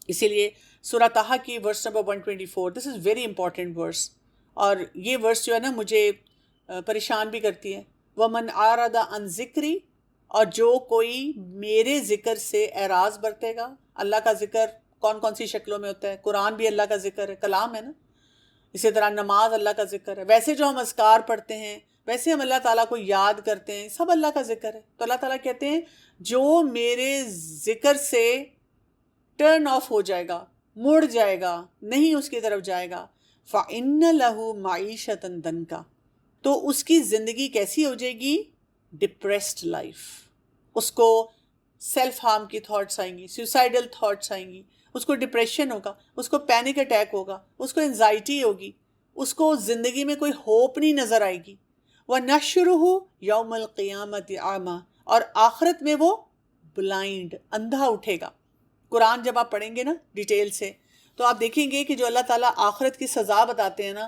اسی لیے سورہ طٰہٰ کی verse number 124، this is very important verse, اور یہ ورس جو ہے نا مجھے پریشان بھی کرتی ہے۔ وَمَنْ أَعْرَضَ عَنْ ذِكْرِي، اور جو کوئی میرے ذکر سے اعراض برتے گا۔ اللہ کا ذکر کون کون سی شکلوں میں ہوتا ہے؟ قرآن بھی اللہ کا ذکر ہے، کلام ہے نا۔ اسی طرح نماز اللہ کا ذکر ہے، ویسے جو ہم اذکار پڑھتے ہیں، ویسے ہم اللہ تعالیٰ کو یاد کرتے ہیں، سب اللہ کا ذکر ہے۔ تو اللہ تعالیٰ کہتے ہیں جو میرے ذکر سے ٹرن آف ہو جائے گا، مڑ جائے گا، نہیں اس کی طرف جائے گا، فَإِنَّ لَهُ مَعِيشَةً ضَنْكَ، تو اس کی زندگی کیسی ہو جائے گی؟ Depressed life. اس کو سیلف ہارم کی تھاٹس آئیں گی، سوسائڈل تھاٹس آئیں گی، اس کو ڈپریشن ہوگا، اس کو پینک اٹیک ہوگا، اس کو انزائٹی ہوگی، اس کو زندگی میں کوئی ہوپ نہیں نظر آئے گی۔ وَنَحْشُرُهُ يَوْمَ الْقِيَامَةِ أَعْمَى، اور آخرت میں وہ بلائنڈ، اندھا اٹھے گا۔ قرآن جب آپ پڑھیں گے نا ڈیٹیل سے تو آپ دیکھیں گے کہ جو اللہ تعالیٰ آخرت کی سزا بتاتے ہیں نا،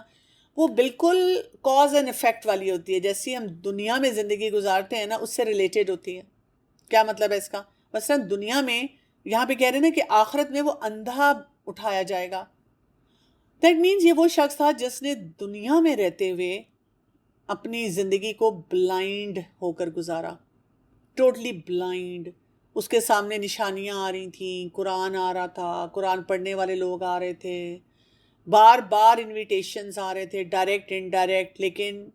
وہ بالکل کاز اینڈ افیکٹ والی ہوتی ہے، جیسی ہم دنیا میں زندگی گزارتے ہیں نا اس سے ریلیٹڈ ہوتی ہے۔ کیا مطلب ہے اس کا؟ مثلا دنیا میں یہاں پہ کہہ رہے ہیں نا کہ آخرت میں وہ اندھا اٹھایا جائے گا، دیٹ مینز یہ وہ شخص تھا جس نے دنیا میں رہتے ہوئے اپنی زندگی کو بلائنڈ ہو کر گزارا، ٹوٹلی بلائنڈ۔ اس کے سامنے نشانیاں آ رہی تھیں، قرآن آ رہا تھا، قرآن پڑھنے والے لوگ آ رہے تھے، بار بار انویٹیشنز آ رہے تھے، ڈائریکٹ انڈائریکٹ، لیکن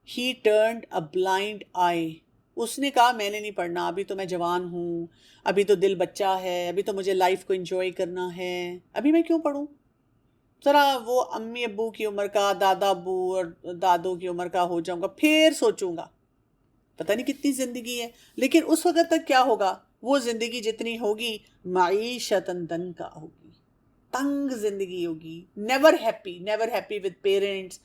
ہی ٹرنڈ اے بلائنڈ آئی۔ اس نے کہا میں نے نہیں پڑھنا، ابھی تو میں جوان ہوں، ابھی تو دل بچہ ہے، ابھی تو مجھے لائف کو انجوائے کرنا ہے، ابھی میں کیوں پڑھوں؟ ذرا وہ امی ابو کی عمر کا، دادا ابو اور دادوں کی عمر کا ہو جاؤں گا پھر سوچوں گا۔ پتہ نہیں کتنی زندگی ہے، لیکن اس وقت تک کیا ہوگا؟ وہ زندگی جتنی ہوگی معیشتاً ضنکا ہوگی، تنگ زندگی ہوگی، نیور ہیپی ود پیرنٹس۔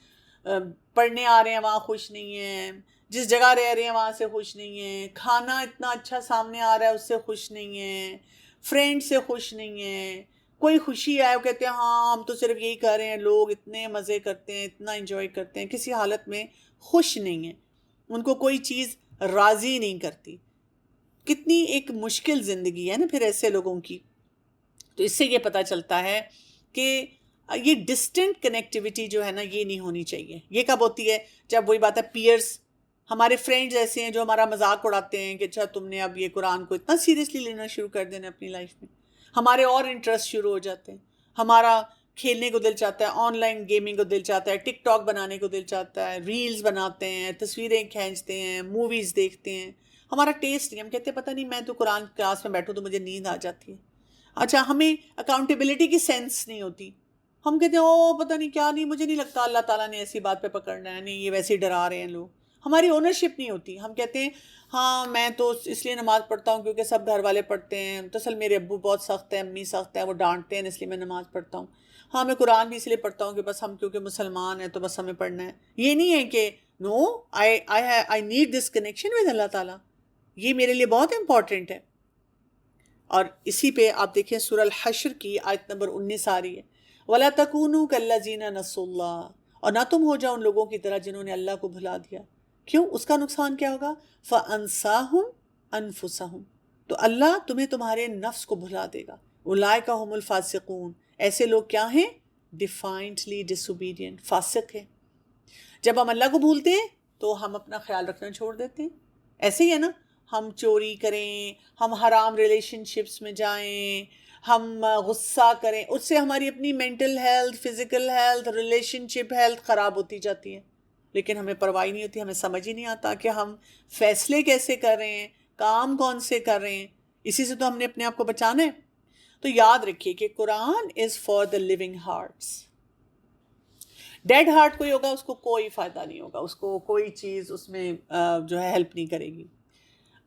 پڑھنے آ رہے ہیں وہاں خوش نہیں ہیں، جس جگہ رہ رہے ہیں وہاں سے خوش نہیں ہیں، کھانا اتنا اچھا سامنے آ رہا ہے اس سے خوش نہیں ہیں، فرینڈ سے خوش نہیں ہیں، کوئی خوشی آئے وہ کہتے ہیں ہاں ہم تو صرف یہی کر رہے ہیں، لوگ اتنے مزے کرتے ہیں، اتنا انجوائے کرتے ہیں، کسی حالت میں خوش نہیں ہیں، ان کو کوئی چیز راضی نہیں کرتی۔ کتنی ایک مشکل زندگی ہے نا پھر ایسے لوگوں کی۔ تو اس سے یہ پتہ چلتا ہے کہ یہ ڈسٹنٹ کنیکٹیوٹی جو ہے نا یہ نہیں ہونی چاہیے۔ یہ کب ہوتی ہے؟ جب وہی بات ہے پیئرس، ہمارے فرینڈز ایسے ہیں جو ہمارا مذاق اڑاتے ہیں کہ اچھا تم نے اب یہ قرآن کو اتنا سیریسلی لینا شروع کر دینا اپنی لائف میں، ہمارے اور انٹرسٹ شروع ہو جاتے ہیں، ہمارا کھیلنے کو دل چاہتا ہے، آن لائن گیمنگ کو دل چاہتا ہے، ٹک ٹاک بنانے کو دل چاہتا ہے، ریلز بناتے ہیں، تصویریں کھینچتے ہیں، موویز دیکھتے ہیں، ہمارا ٹیسٹ نہیں، ہم کہتے ہیں پتہ نہیں میں تو قرآن کلاس میں بیٹھوں تو مجھے نیند آ جاتی ہے۔ اچھا ہمیں اکاؤنٹیبلٹی کی سینس نہیں ہوتی، ہم کہتے ہیں او پتہ نہیں کیا، نہیں مجھے نہیں لگتا اللہ تعالیٰ نے ایسی بات پہ پکڑنا ہے، نہیں یہ ویسے ہی ڈرا رہے ہیں لوگ، ہماری اونرشپ نہیں ہوتی۔ ہم کہتے ہیں ہاں میں تو اس لیے نماز پڑھتا ہوں کیونکہ سب گھر والے پڑھتے ہیں، دراصل میرے ابو بہت سخت ہیں، امی سخت ہیں، وہ ڈانٹتے ہیں اس لیے میں نماز پڑھتا ہوں، ہاں میں قرآن بھی اس لیے پڑھتا ہوں کہ بس ہم کیونکہ مسلمان ہیں تو بس ہمیں پڑھنا ہے۔ یہ نہیں ہے کہ no I need this connection with Allah Taala, یہ میرے لیے بہت امپورٹنٹ ہے۔ اور اسی پہ آپ دیکھیں سورہ الحشر کی آیت نمبر 19 آ رہی ہے، وَلَا تَكُونُوا كَالَّذِينَ نَسُوا اللَّهَ، اور نہ تم ہو جاؤ ان لوگوں کی طرح جنہوں نے اللہ کو بھلا دیا۔ کیوں؟ اس کا نقصان کیا ہوگا؟ فَأَنسَاهُمْ أَنفُسَهُمْ، تو اللہ تمہیں تمہارے نفس کو بھلا دے گا۔ أُولَٰئِكَ هُمُ الْفَاسِقُونَ، ایسے لوگ کیا ہیں؟ ڈیفائنڈلی disobedient، فاسق ہیں۔ جب ہم اللہ کو بھولتے ہیں تو ہم اپنا خیال رکھنا چھوڑ دیتے ہیں۔ ایسے ہی ہے نا، ہم چوری کریں، ہم حرام ریلیشن شپس میں جائیں، ہم غصہ کریں، اس سے ہماری اپنی mental health, physical health, relationship health خراب ہوتی جاتی ہے، لیکن ہمیں پرواہ نہیں ہوتی، ہمیں سمجھ ہی نہیں آتا کہ ہم فیصلے کیسے کر رہے ہیں، کام کون سے کر رہے ہیں، اسی سے تو ہم نے اپنے آپ کو بچانا ہے۔ تو یاد رکھیے کہ Quran is for the living hearts. Dead heart کوئی ہوگا اس کو کوئی فائدہ نہیں ہوگا، اس کو کوئی چیز اس میں جو ہے ہیلپ نہیں کرے گی۔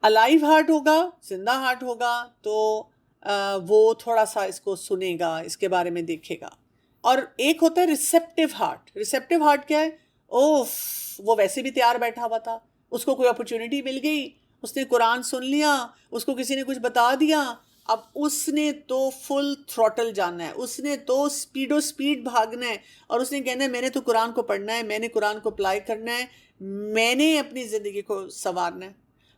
الائیو ہارٹ ہوگا، زندہ ہارٹ ہوگا تو وہ تھوڑا سا اس کو سنے گا، اس کے بارے میں دیکھے گا۔ اور ایک ہوتا ہے ریسیپٹیو ہارٹ۔ ریسیپٹیو ہارٹ کیا ہے؟ اوف، وہ ویسے بھی تیار بیٹھا ہوا تھا، اس کو کوئی اپرچونٹی مل گئی، اس نے قرآن سن لیا، اس کو کسی نے کچھ بتا دیا، اب اس نے تو فل تھروٹل جانا ہے، اس نے تو سپیڈ بھاگنا ہے، اور اس نے کہنا ہے میں نے تو قرآن کو پڑھنا ہے، میں نے قرآن کو اپلائی کرنا ہے، میں نے اپنی زندگی کو سنوارنا ہے۔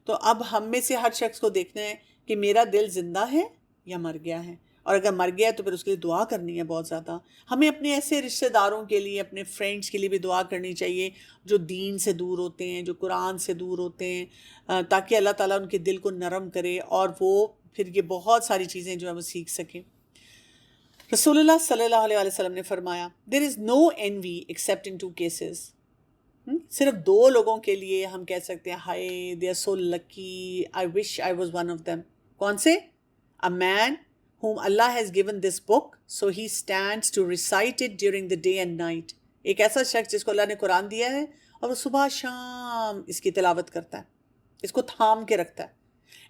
تو اب ہم میں سے ہر شخص کو دیکھنا ہے کہ میرا دل زندہ ہے یا مر گیا ہے، اور اگر مر گیا تو پھر اس کے لیے دعا کرنی ہے بہت زیادہ. ہمیں اپنے ایسے رشتہ داروں کے لیے، اپنے فرینڈس کے لیے بھی دعا کرنی چاہیے جو دین سے دور ہوتے ہیں، جو قرآن سے دور ہوتے ہیں، تاکہ اللہ تعالیٰ ان کے دل کو نرم کرے اور وہ پھر یہ بہت ساری چیزیں جو ہے وہ سیکھ سکیں. رسول اللہ صلی اللہ علیہ وسلم نے فرمایا there is no envy except in 2 cases. صرف 2 لوگوں کے لیے ہم کہہ سکتے ہیں ہائے they are so lucky, I wish I was one of them. کون سے؟ A man whom Allah has given this book so he stands to recite it during the day and night. ایک ایسا شخص جس کو اللہ نے قرآن دیا ہے اور وہ صبح شام اس کی تلاوت کرتا ہے، اس کو تھام کے رکھتا ہے.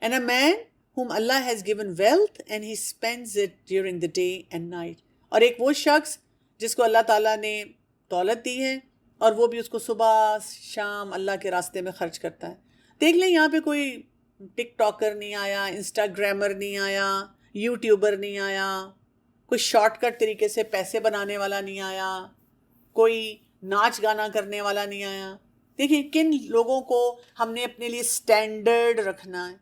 And a man whom Allah has given wealth and he spends it during the day and night. اور ایک وہ شخص جس کو اللہ تعالیٰ نے دولت دی ہے اور وہ بھی اس کو صبح شام اللہ کے راستے میں خرچ کرتا ہے. دیکھ لیں یہاں پہ کوئی ٹک ٹاکر نہیں آیا، انسٹاگرامر نہیں آیا، یوٹیوبر نہیں آیا، کوئی شارٹ کٹ طریقے سے پیسے بنانے والا نہیں آیا، کوئی ناچ گانا کرنے والا نہیں آیا. دیکھیں کن لوگوں کو ہم نے اپنے لیے سٹینڈرڈ رکھنا ہے،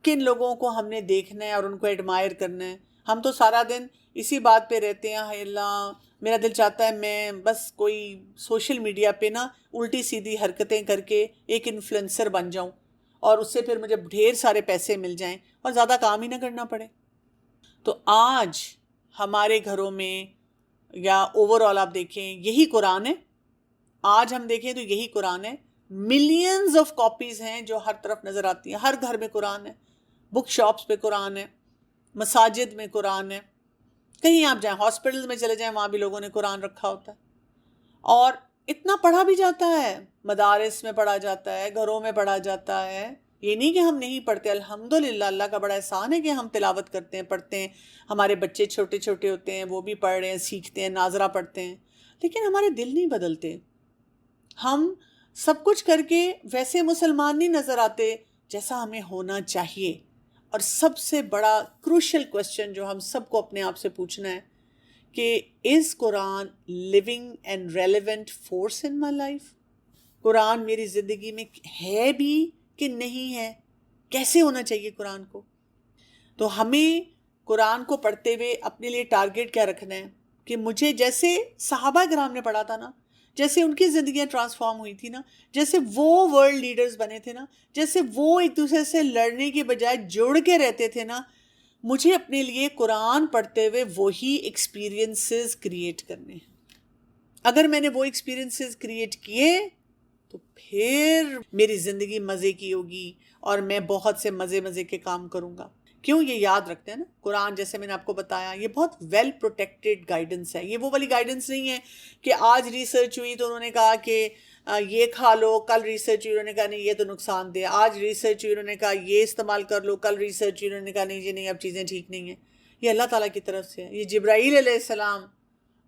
کن لوگوں کو ہم نے دیکھنا ہے اور ان کو ایڈمائر کرنا ہے. ہم تو سارا دن اسی بات پہ رہتے ہیں، ہائے اللہ میرا دل چاہتا ہے میں بس کوئی سوشل میڈیا پہ نا الٹی سیدھی حرکتیں کر کے ایک انفلوئنسر بن جاؤں اور اس سے پھر مجھے ڈھیر سارے پیسے مل جائیں اور زیادہ کام ہی نہ کرنا پڑے. تو آج ہمارے گھروں میں یا اوور آل آپ دیکھیں یہی قرآن ہے. آج ہم دیکھیں تو یہی قرآن ہے. ملینز آف کاپیز ہیں جو ہر طرف نظر آتی ہیں، ہر گھر میں قرآن ہے، بک شاپس پہ قرآن ہے، مساجد میں قرآن ہے، کہیں آپ جائیں ہاسپٹل میں چلے جائیں وہاں بھی لوگوں نے قرآن رکھا ہوتا ہے. اور اتنا پڑھا بھی جاتا ہے، مدارس میں پڑھا جاتا ہے، گھروں میں پڑھا جاتا ہے. یہ نہیں کہ ہم نہیں پڑھتے، الحمدللہ اللہ کا بڑا احسان ہے کہ ہم تلاوت کرتے ہیں، پڑھتے ہیں. ہمارے بچے چھوٹے چھوٹے ہوتے ہیں وہ بھی پڑھ رہے ہیں، سیکھتے ہیں، ناظرہ پڑھتے ہیں، لیکن ہمارے دل نہیں بدلتے. ہم سب کچھ کر کے ویسے مسلمان نہیں نظر آتے جیسا ہمیں ہونا چاہیے. اور سب سے بڑا کروشل کوسچن جو ہم سب کو اپنے آپ سے پوچھنا ہے کہ is Quran living and relevant force in my life? Quran میری زندگی میں ہے بھی کہ نہیں ہے؟ کیسے ہونا چاہیے قرآن کو؟ تو ہمیں قرآن کو پڑھتے ہوئے اپنے لیے ٹارگیٹ کیا رکھنا ہے کہ مجھے جیسے صحابہ کرام نے پڑھا تھا نا، جیسے ان کی زندگیاں ٹرانسفارم ہوئی تھی نا، جیسے وہ ورلڈ لیڈرز بنے تھے نا، جیسے وہ ایک دوسرے سے لڑنے کی بجائے جڑ کے رہتے تھے نا، مجھے اپنے لیے قرآن پڑھتے ہوئے وہی ایکسپیرینسز کریٹ کرنے ہیں. اگر میں نے وہ ایکسپیرینسز کریٹ کیے تو پھر میری زندگی مزے کی ہوگی اور میں بہت سے مزے کے کام کروں گا. کیوں؟ یہ یاد رکھتے ہیں نا قرآن، جیسے میں نے آپ کو بتایا یہ بہت ویل پروٹیکٹڈ گائیڈنس ہے. یہ وہ والی گائیڈنس نہیں ہے کہ آج ریسرچ ہوئی تو انہوں نے کہا کہ یہ کھا لو، کل ریسرچ ہوئی انہوں نے کہا نہیں یہ تو نقصان دہ، آج ریسرچ ہوئی انہوں نے کہا یہ استعمال کر لو، کل ریسرچ ہوئی انہوں نے کہا نہیں جی نہیں اب چیزیں ٹھیک نہیں ہیں. یہ اللہ تعالیٰ کی طرف سے ہے. یہ جبرائیل علیہ السلام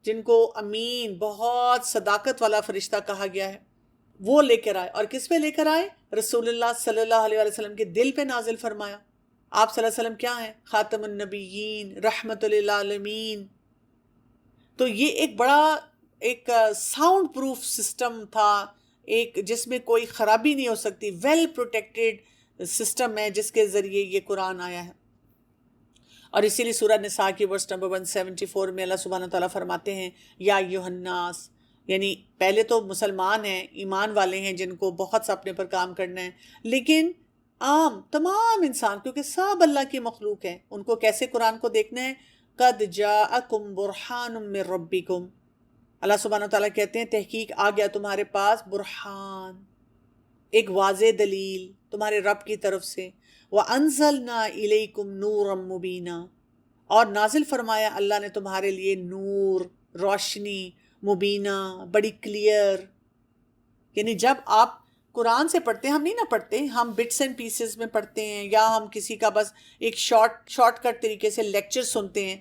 جن کو امین، بہت صداقت والا فرشتہ کہا گیا ہے، وہ لے کر آئے. اور کس پہ لے کر آئے؟ رسول اللہ صلی اللہ علیہ وسلم کے دل پہ نازل فرمایا. آپ صلی اللہ علیہ وسلم کیا ہیں؟ خاتم النبیین، رحمت للعالمین. تو یہ ایک بڑا ایک ساؤنڈ پروف سسٹم تھا، ایک جس میں کوئی خرابی نہیں ہو سکتی، ویل پروٹیکٹڈ سسٹم ہے جس کے ذریعے یہ قرآن آیا ہے. اور اسی لیے سورہ نساء کی ورس نمبر 174 میں اللہ سبحانہ تعالیٰ فرماتے ہیں یا ایھا الناس، یعنی پہلے تو مسلمان ہیں، ایمان والے ہیں جن کو بہت سا اپنے پر کام کرنا ہے، لیکن عام تمام انسان کیونکہ سب اللہ کی مخلوق ہیں، ان کو کیسے قرآن کو دیکھنا ہے؟ قد جاءکم برہان من ربکم. اللہ سبحانہ تعالیٰ کہتے ہیں تحقیق آ گیا تمہارے پاس برہان، ایک واضح دلیل تمہارے رب کی طرف سے. وَأَنزَلْنَا إِلَيْكُمْ نُورًا مُبِينًا، اور نازل فرمایا اللہ نے تمہارے لیے نور، روشنی، مبینہ، بڑی کلیئر. یعنی جب آپ قرآن سے پڑھتے ہیں، ہم نہیں نہ پڑھتے، ہم بٹس اینڈ پیسز میں پڑھتے ہیں یا ہم کسی کا بس ایک شارٹ کٹ طریقے سے لیکچر سنتے ہیں،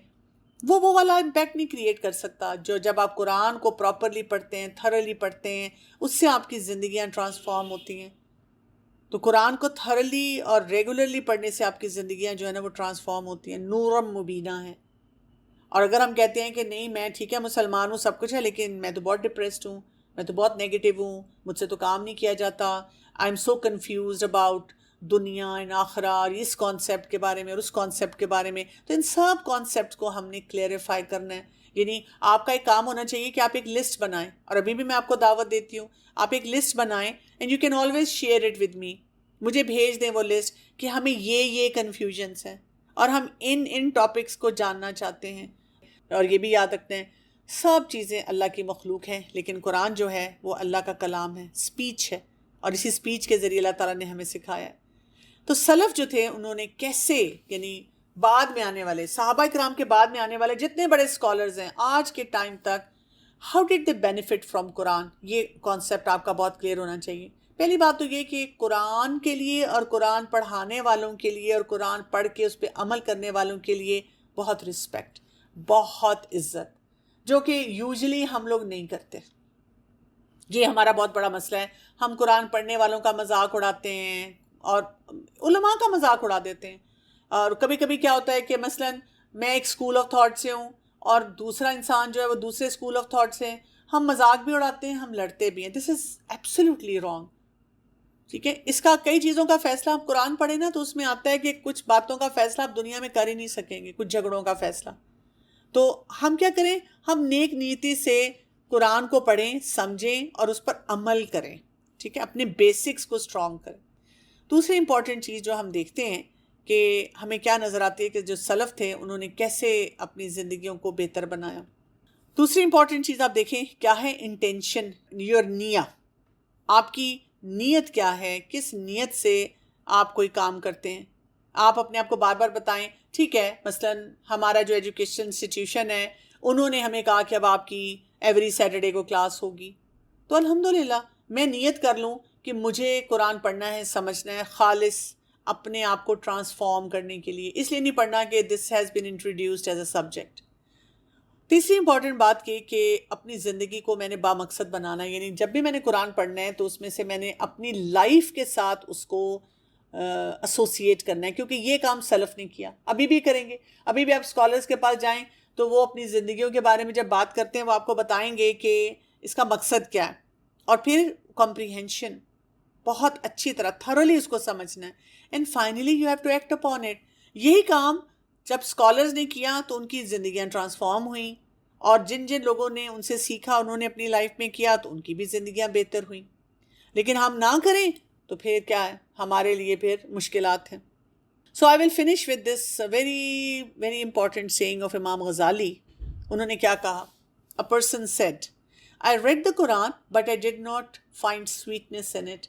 وہ والا امپیکٹ نہیں کریٹ کر سکتا جو جب آپ قرآن کو پراپرلی پڑھتے ہیں، تھرلی پڑھتے ہیں، اس سے آپ کی زندگیاں ٹرانسفارم ہوتی ہیں. تو قرآن کو تھرلی اور ریگولرلی پڑھنے سے آپ کی زندگیاں جو ہے نا وہ ٹرانسفارم ہوتی ہیں، نورم مبینہ ہیں. اور اگر ہم کہتے ہیں کہ نہیں میں ٹھیک ہے مسلمان ہوں، سب کچھ ہے، لیکن میں تو بہت ڈپریسڈ ہوں، میں تو بہت نیگیٹو ہوں، مجھ سے تو کام نہیں کیا جاتا، I am so confused about دنیا ان آخرہ اور اس کانسیپٹ کے بارے میں اور اس کانسیپٹ کے بارے میں. تو ان سب کانسیپٹ کو ہم نے کلیئریفائی کرنا ہے. یعنی آپ کا ایک کام ہونا چاہیے کہ آپ ایک لسٹ بنائیں, اور ابھی بھی میں آپ کو دعوت دیتی ہوں, آپ ایک لسٹ بنائیں and you can always share it with me. مجھے بھیج دیں وہ لسٹ کہ ہمیں یہ کنفیوژنس ہیں اور ہم ان ٹاپکس کو جاننا چاہتے ہیں. اور یہ بھی یاد رکھتے ہیں سب چیزیں اللہ کی مخلوق ہیں, لیکن قرآن جو ہے وہ اللہ کا کلام ہے, اسپیچ ہے, اور اسی اسپیچ کے ذریعے اللہ تعالیٰ نے ہمیں سکھایا ہے. تو سلف جو تھے انہوں نے کیسے, یعنی بعد میں آنے والے صحابہ کرام کے بعد میں آنے والے جتنے بڑے اسکالرز ہیں آج کے ٹائم تک, how did they benefit from Quran, یہ کانسیپٹ آپ کا بہت کلیئر ہونا چاہیے. پہلی بات تو یہ کہ قرآن کے لیے اور قرآن پڑھانے والوں کے لیے اور قرآن پڑھ کے اس پہ عمل کرنے والوں کے لیے بہت رسپیکٹ, بہت عزت, جو کہ یوزلی ہم لوگ نہیں کرتے. یہ ہمارا بہت بڑا مسئلہ ہے. ہم قرآن پڑھنے والوں کا مذاق اڑاتے ہیں اور علماء کا مذاق اڑا دیتے ہیں. اور کبھی کبھی کیا ہوتا ہے کہ مثلاً میں ایک اسکول آف تھاٹ سے ہوں اور دوسرا انسان جو ہے وہ دوسرے اسکول آف تھاٹ سے ہیں, ہم مذاق بھی اڑاتے ہیں, ہم لڑتے بھی ہیں. دس از ایبسلیوٹلی رانگ. ٹھیک ہے, اس کا کئی چیزوں کا فیصلہ آپ قرآن پڑھیں نا تو اس میں آتا ہے کہ کچھ باتوں کا فیصلہ آپ دنیا میں کر ہی نہیں سکیں گے, کچھ جھگڑوں کا فیصلہ. تو ہم کیا کریں, ہم نیک نیتی سے قرآن کو پڑھیں, سمجھیں اور اس پر عمل کریں. ٹھیک ہے, اپنے بیسکس کو اسٹرانگ کریں. دوسری امپورٹنٹ چیز جو ہم دیکھتے ہیں کہ ہمیں کیا نظر آتی ہے کہ جو سلف تھے انہوں نے کیسے اپنی زندگیوں کو بہتر بنایا. دوسری امپورٹنٹ چیز آپ دیکھیں کیا ہے, انٹینشن, یور نیہ. آپ کی نیت کیا ہے, کس نیت سے آپ کوئی کام کرتے ہیں. آپ اپنے آپ کو بار بار بتائیں. ٹھیک ہے, مثلاً ہمارا جو ایجوکیشن انسٹیٹیوشن ہے انہوں نے ہمیں کہا کہ اب آپ کی ایوری سیٹرڈے کو کلاس ہوگی, تو الحمدللہ میں نیت کر لوں کہ مجھے قرآن پڑھنا ہے, سمجھنا ہے, خالص اپنے آپ کو ٹرانسفارم کرنے کے لیے. اس لیے نہیں پڑھنا کہ this has been introduced as a subject. تیسری امپورٹنٹ بات کہ اپنی زندگی کو میں نے بامقصد بنانا ہے. یعنی جب بھی میں نے قرآن پڑھنا ہے تو اس میں سے میں نے اپنی لائف کے ساتھ اس کو ایسوسیٹ کرنا ہے, کیونکہ یہ کام سلف نے کیا, ابھی بھی کریں گے. ابھی بھی آپ اسکالرس کے پاس جائیں تو وہ اپنی زندگیوں کے بارے میں جب بات کرتے ہیں وہ آپ کو بتائیں گے کہ اس کا مقصد کیا ہے, اور پھر کمپریہنشن, بہت اچھی طرح تھرولی اس کو سمجھنا ہے. And finally you have to act upon it. یہی کام جب اسکالرز نے کیا تو ان کی زندگیاں ٹرانسفارم ہوئیں, اور جن جن لوگوں نے ان سے سیکھا انہوں نے اپنی لائف میں کیا تو ان کی بھی زندگیاں بہتر ہوئیں. لیکن ہم نہ کریں تو پھر کیا ہے, ہمارے لیے پھر مشکلات ہیں. So I will finish with this very very important saying of Imam Ghazali. انہوں نے کیا کہا, a person said I read the Quran but I did not find sweetness in it.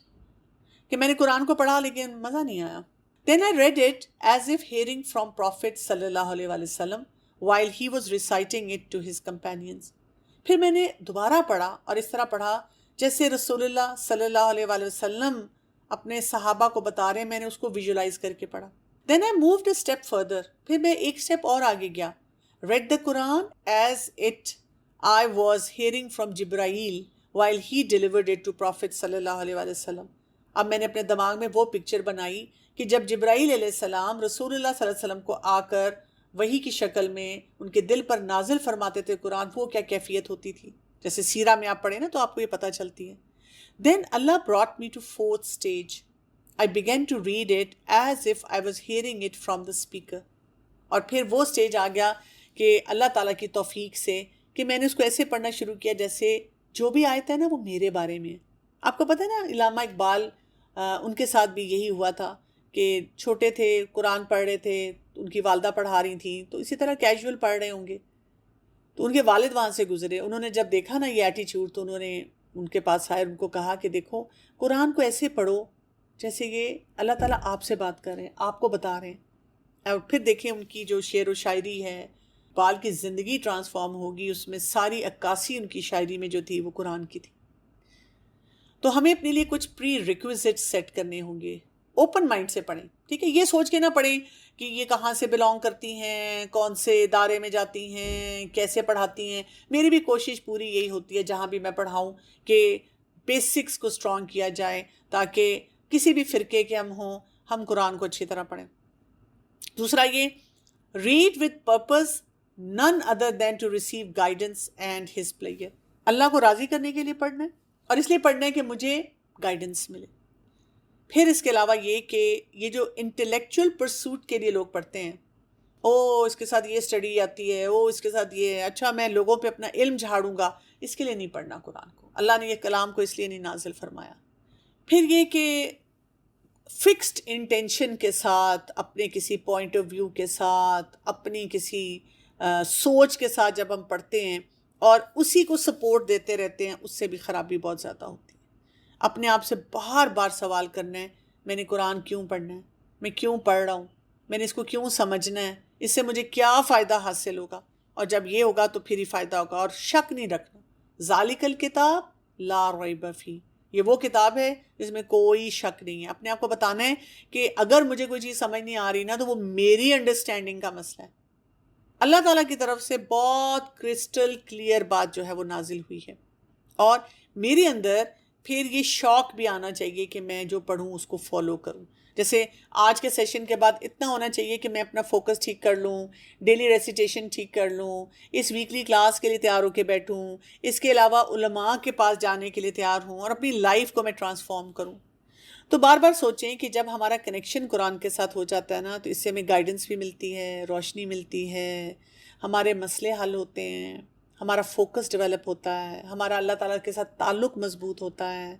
کہ میں نے قرآن کو پڑھا لیکن مزہ نہیں آیا. Then I read it as if hearing from Prophet sallallahu alaihi wasallam while he was reciting it to his companions. پھر میں نے دوبارہ پڑھا اور اس طرح پڑھا جیسے رسول اللہ صلی اللہ علیہ وآلہ وسلم اپنے صحابہ کو بتا رہے ہیں, میں نے اس کو ویژولائز کر کے پڑھا. Then I moved a step further. پھر میں ایک سٹیپ اور آگے گیا. Read the Quran as it I was hearing from Jibrail while he delivered it to Prophet صلی اللہ علیہ وآلہ وسلم. اب میں نے اپنے دماغ میں وہ پکچر بنائی کہ جب جبرائیل علیہ السلام رسول اللہ صلی اللہ علیہ وسلم کو آ کر وحی کی شکل میں ان کے دل پر نازل فرماتے تھے قرآن, وہ کیا کیفیت ہوتی تھی. جیسے سیرہ میں آپ پڑھیں نا تو آپ کو یہ پتہ چلتی ہے. Then Allah brought me to fourth stage. I began to read it as if I was hearing it from the speaker. اور پھر وہ سٹیج آ گیا کہ اللہ تعالیٰ کی توفیق سے کہ میں نے اس کو ایسے پڑھنا شروع کیا جیسے جو بھی آیت ہے نا وہ میرے بارے میں ہے. آپ کو پتہ ہے نا علامہ اقبال ان کے ساتھ بھی یہی ہوا تھا کہ چھوٹے تھے, قرآن پڑھ رہے تھے, ان کی والدہ پڑھا رہی تھیں تو اسی طرح کیجول پڑھ رہے ہوں گے, تو ان کے والد وہاں سے گزرے. انہوں نے جب دیکھا نا یہ ایٹیچیوڈ تو انہوں نے ان کے پاس آئے, ان کو کہا کہ دیکھو قرآن کو ایسے پڑھو جیسے یہ اللہ تعالیٰ آپ سے بات کر رہے ہیں, آپ کو بتا رہے ہیں. اور پھر دیکھیں ان کی جو شعر و شاعری ہے, اقبال کی زندگی ٹرانسفارم ہوگی, اس میں ساری عکاسی ان کی شاعری میں جو تھی وہ قرآن کی تھی. تو ہمیں اپنے لیے کچھ پری ریکویزٹ سیٹ کرنے ہوں گے. اوپن مائنڈ سے پڑھیں, ٹھیک ہے, یہ سوچ کے نہ پڑھیں کہ یہ کہاں سے بلانگ کرتی ہیں, کون سے ادارے میں جاتی ہیں, کیسے پڑھاتی ہیں. میری بھی کوشش پوری یہی ہوتی ہے جہاں بھی میں پڑھاؤں کہ بیسکس کو اسٹرانگ کیا جائے تاکہ کسی بھی فرقے کے ہم ہوں, ہم قرآن کو اچھی طرح پڑھیں. دوسرا یہ, read with purpose none other than to receive guidance and his pleasure. اللہ کو راضی کرنے کے لیے پڑھنا ہے, اور اس لیے پڑھنا ہے کہ مجھے گائیڈنس ملے. پھر اس کے علاوہ یہ کہ یہ جو انٹلیکچوئل پرسوٹ کے لیے لوگ پڑھتے ہیں، او اس کے ساتھ یہ اسٹڈی آتی ہے، او اس کے ساتھ یہ، اچھا میں لوگوں پہ اپنا علم جھاڑوں گا، اس کے لیے نہیں پڑھنا قرآن کو. اللہ نے یہ کلام کو اس لیے نہیں نازل فرمایا. پھر یہ کہ فکسڈ انٹینشن کے ساتھ، اپنے کسی پوائنٹ آف ویو کے ساتھ، اپنی کسی سوچ کے ساتھ جب ہم پڑھتے ہیں اور اسی کو سپورٹ دیتے رہتے ہیں، اس سے بھی خرابی بہت زیادہ ہوتی ہے. اپنے آپ سے بار بار سوال کرنا ہے، میں نے قرآن کیوں پڑھنا ہے، میں کیوں پڑھ رہا ہوں، میں نے اس کو کیوں سمجھنا ہے، اس سے مجھے کیا فائدہ حاصل ہوگا، اور جب یہ ہوگا تو پھر ہی فائدہ ہوگا. اور شک نہیں رکھنا. ذالک الکتاب لا ریب فیہ، یہ وہ کتاب ہے جس میں کوئی شک نہیں ہے. اپنے آپ کو بتانا ہے کہ اگر مجھے کوئی چیز سمجھ نہیں آ رہی نا تو وہ میری انڈرسٹینڈنگ کا مسئلہ ہے. اللہ تعالیٰ کی طرف سے بہت کرسٹل کلیئر بات جو ہے وہ نازل ہوئی ہے، اور میرے اندر پھر یہ شوق بھی آنا چاہیے کہ میں جو پڑھوں اس کو فالو کروں. جیسے آج کے سیشن کے بعد اتنا ہونا چاہیے کہ میں اپنا فوکس ٹھیک کر لوں، ڈیلی ریسیٹیشن ٹھیک کر لوں، اس ویکلی کلاس کے لیے تیار ہو کے بیٹھوں، اس کے علاوہ علماء کے پاس جانے کے لیے تیار ہوں، اور اپنی لائف کو میں ٹرانسفارم کروں. تو بار بار سوچیں کہ جب ہمارا کنیکشن قرآن کے ساتھ ہو جاتا ہے نا تو اس سے ہمیں گائیڈنس بھی ملتی ہے، روشنی ملتی ہے، ہمارے مسئلے حل ہوتے ہیں، ہمارا فوکس ڈیولپ ہوتا ہے، ہمارا اللہ تعالیٰ کے ساتھ تعلق مضبوط ہوتا ہے،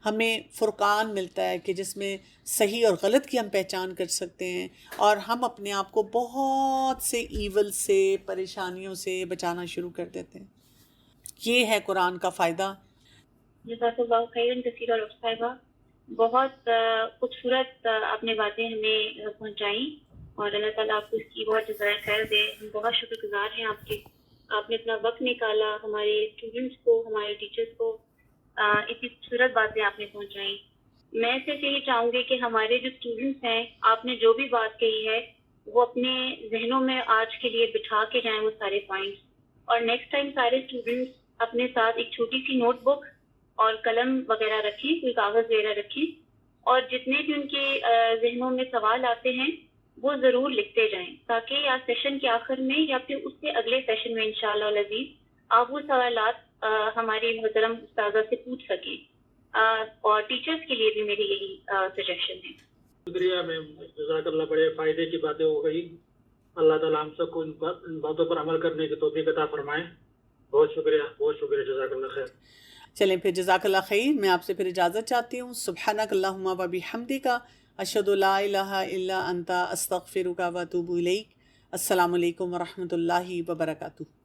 ہمیں فرقان ملتا ہے کہ جس میں صحیح اور غلط کی ہم پہچان کر سکتے ہیں، اور ہم اپنے آپ کو بہت سے ایول سے، پریشانیوں سے بچانا شروع کر دیتے ہیں. یہ ہے قرآن کا فائدہ. جزاک اللہ خیرا کثیرا صاحبہ، بہت خوبصورت آپ نے باتیں ہمیں پہنچائیں، اور اللہ تعالیٰ آپ کو اس کی بہت جزائے خیر دے. ہم بہت شکر گزار ہیں آپ کے. آپ نے اپنا وقت نکالا، ہمارے اسٹوڈنٹس کو، ہمارے ٹیچرس کو اتنی خوبصورت باتیں آپ نے پہنچائیں. میں صرف یہی چاہوں گی کہ ہمارے جو اسٹوڈنٹس ہیں، آپ نے جو بھی بات کہی ہے وہ اپنے ذہنوں میں آج کے لیے بٹھا کے جائیں وہ سارے پوائنٹس، اور نیکسٹ ٹائم سارے اسٹوڈنٹس اپنے ساتھ ایک چھوٹی سی نوٹ بک اور قلم وغیرہ رکھیں، کوئی کاغذ وغیرہ رکھیں، اور جتنے بھی ان کے ذہنوں میں سوال آتے ہیں وہ ضرور لکھتے جائیں، تاکہ یا سیشن کے آخر میں یا پھر اس سے اگلے سیشن میں انشاءاللہ العزیز آپ وہ سوالات ہماری محترم استاذہ سے پوچھ سکیں. اور ٹیچرز کے لیے بھی میری یہی سجیشن ہے. شکریہ میم، جزاک اللہ، بڑے فائدے کی باتیں ہو گئی. اللہ تعالیٰ ہم سب کو ان باتوں پر عمل کرنے کی توفیق عطا فرمائیں. بہت شکریہ، بہت شکریہ، جزاک اللہ خیر. چلیں پھر جزاک اللہ خیر. میں آپ سے پھر اجازت چاہتی ہوں. سبحانک اللہم و بحمدک، اشہد لا الہ الا انت، استغفرک و اتوب الیک. السلام علیکم ورحمۃ اللہ وبرکاتہ.